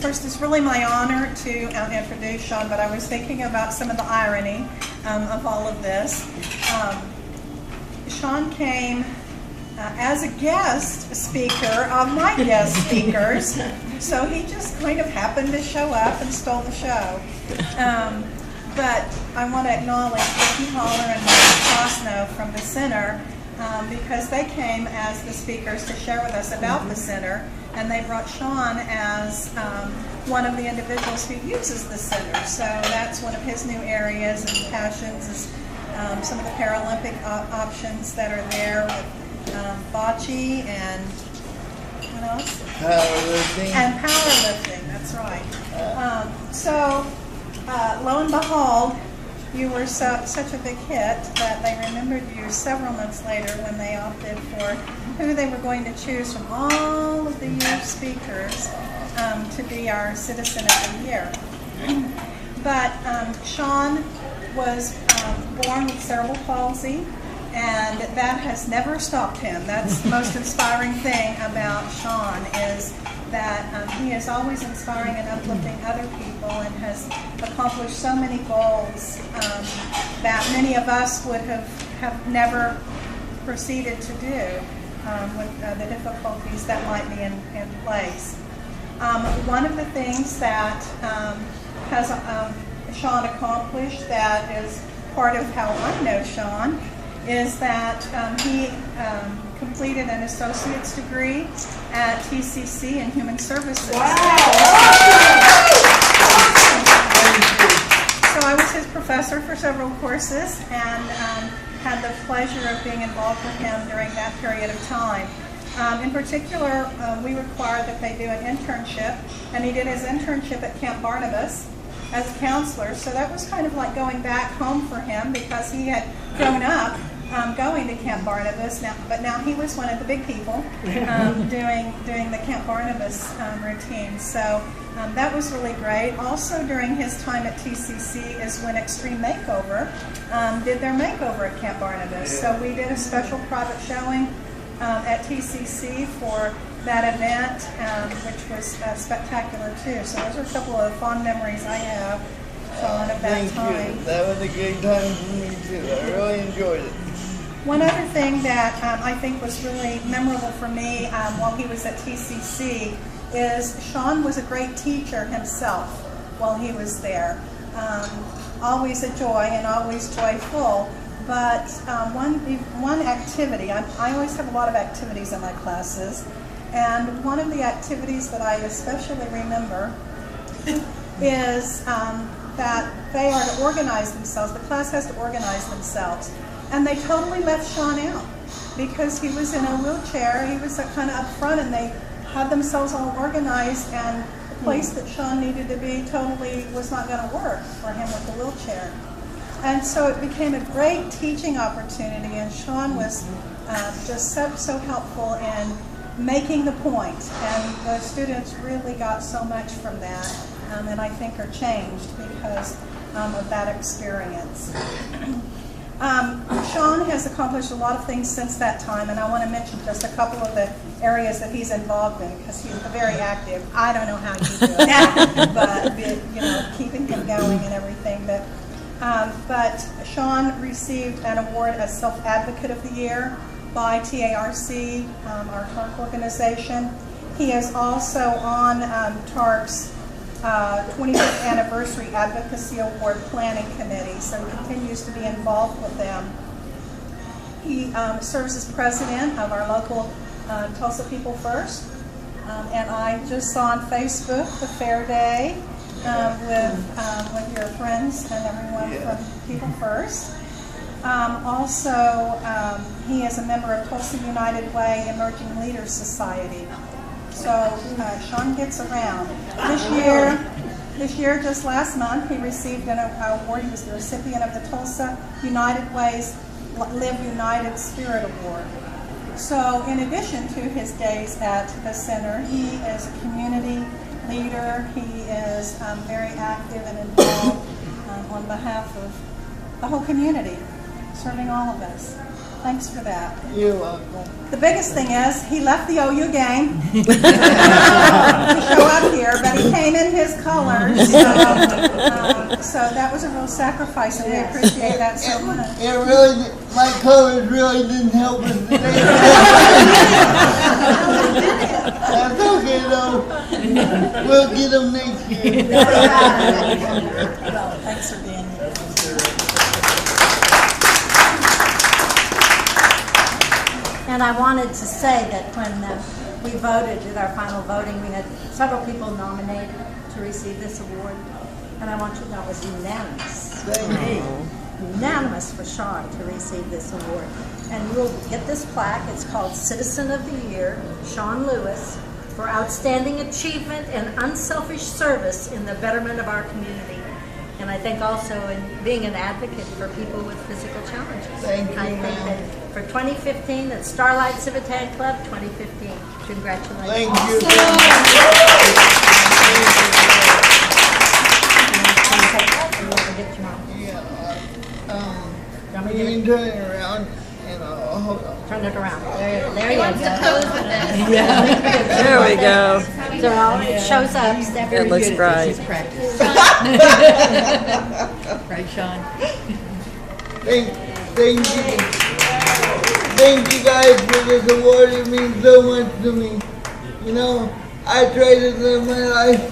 first, it's really my honor to introduce Sean, but I was thinking about some of the irony of all of this. Sean came as a guest speaker of my guest speakers, so he just kind of happened to show up and stole the show. But I want to acknowledge Vicki Holler and Mike Cosno from the Center, because they came as the speakers to share with us about the Center, and they brought Sean as one of the individuals who uses the Center. So that's one of his new areas and passions is some of the Paralympic options that are there with bocce and what else? Powerlifting. And powerlifting, that's right. So lo and behold, you were such a big hit that they remembered you several months later when they opted for who they were going to choose from all of the youth speakers to be our Citizen of the Year. But Sean was born with cerebral palsy, and that has never stopped him. That's the most inspiring thing about Sean is that he is always inspiring and uplifting other people and has accomplished so many goals that many of us would have never proceeded to do with the difficulties that might be in place. One of the things that has Sean accomplished that is part of how I know Sean is that he completed an associate's degree at TCC in Human Services. Wow! So I was his professor for several courses and had the pleasure of being involved with him during that period of time. In particular, we required that they do an internship, and he did his internship at Camp Barnabas as a counselor, so that was kind of like going back home for him because he had grown up going to Camp Barnabas, but now he was one of the big people doing the Camp Barnabas routine. So that was really great. Also during his time at TCC is when Extreme Makeover did their makeover at Camp Barnabas. So we did a special private showing at TCC for that event, which was spectacular too. So those are a couple of fond memories I have, Sean, of that time. Thank you. That was a great time for me too. I really enjoyed it. One other thing that I think was really memorable for me while he was at TCC is Sean was a great teacher himself while he was there. Always a joy and always joyful. But one activity, I always have a lot of activities in my classes, and one of the activities that I especially remember is that they are to organize themselves. The class has to organize themselves. And they totally left Sean out because he was in a wheelchair. He was kind of up front, and they had themselves all organized, and the place that Sean needed to be totally was not going to work for him with the wheelchair. And so it became a great teaching opportunity, and Sean was just so helpful in making the point, and the students really got so much from that, and I think are changed because of that experience. Sean has accomplished a lot of things since that time, and I want to mention just a couple of the areas that he's involved in because he's very active. I don't know how you do it, but keeping him going and everything. But Sean received an award as Self-Advocate of the Year by TARC, our TARC organization. He is also on TARC's 25th Anniversary Advocacy Award Planning Committee, so he continues to be involved with them. He serves as president of our local Tulsa People First, and I just saw on Facebook the Fair Day with your friends and everyone from People First. Also, he is a member of Tulsa United Way Emerging Leaders Society. So Sean gets around. This year, just last month, he received an award. He was the recipient of the Tulsa United Way's Live United Spirit Award. So in addition to his days at the center, he is a community leader. He is very active and involved on behalf of the whole community, serving all of us. Thanks for that. You're welcome. The biggest thing is he left the OU game to show up here, but he came So that was a real sacrifice, and we appreciate that so much. It really, my colors really didn't help us today. That's okay though. We'll get them next year. Well, thanks for being here. And I wanted to say that when we voted, did our final voting, we had several people nominated to receive this award. And I want you to know it was unanimous. Unanimous for Sean to receive this award. And you'll get this plaque. It's called Citizen of the Year, Sean Lewis, for outstanding achievement and unselfish service in the betterment of our community. And I think also in being an advocate for people with physical challenges. Thank you, I think ma'am. that for 2015, that's Starlight Civ Club 2015. Congratulations. Thank you. You can turn it around and hold on. Turn it around. There you go. There we go. So it shows up. It looks bright. Right, Sean? Thank you. Thank you guys for this award. It means so much to me. You know, I try to live my life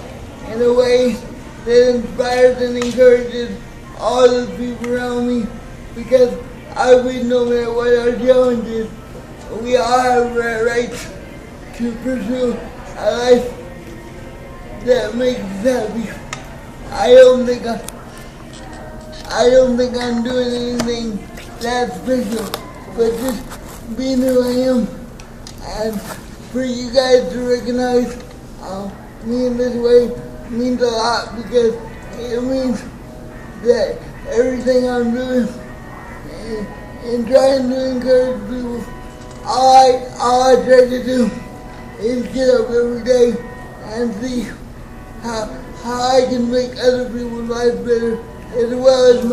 in a way that inspires and encourages all the people around me, because I believe no matter what our challenges, we all have a right to pursue a life that makes us happy. I don't think I'm doing anything that special, but just being who I am, and for you guys to recognize me in this way means a lot, because it means that everything I'm doing and trying to encourage people, all I try to do is get up every day and see how I can make other people's lives better, as well as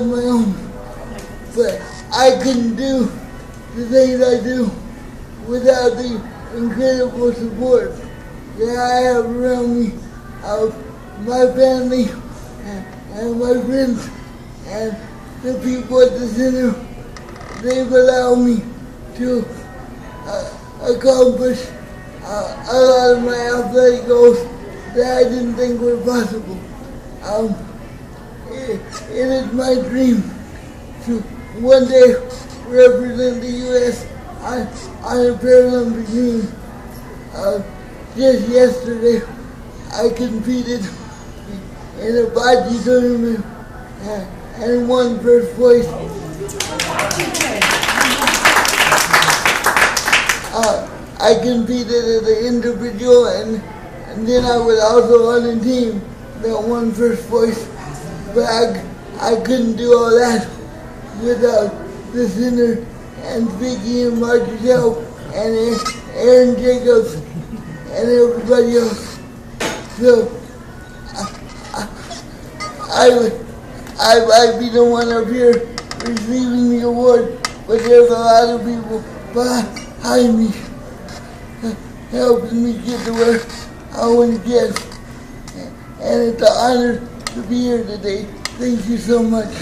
my own. But I couldn't do the things I do without the incredible support that I have around me of my family and my friends and the people at the center. They've allowed me to accomplish a lot of my athletic goals that I didn't think were possible. It is my dream to one day represent the U.S. on a Paralympic team. Just yesterday, I competed in a bocce tournament and won first place. I competed as an individual, and then I was also on a team that won first place. But I couldn't do all that without the center and Vicky and Marcus help and Aaron Jacobs and everybody else. So I might be the one up here receiving the award, but there's a lot of people behind me helping me get to where I want to get. And it's an honor to be here today. Thank you so much.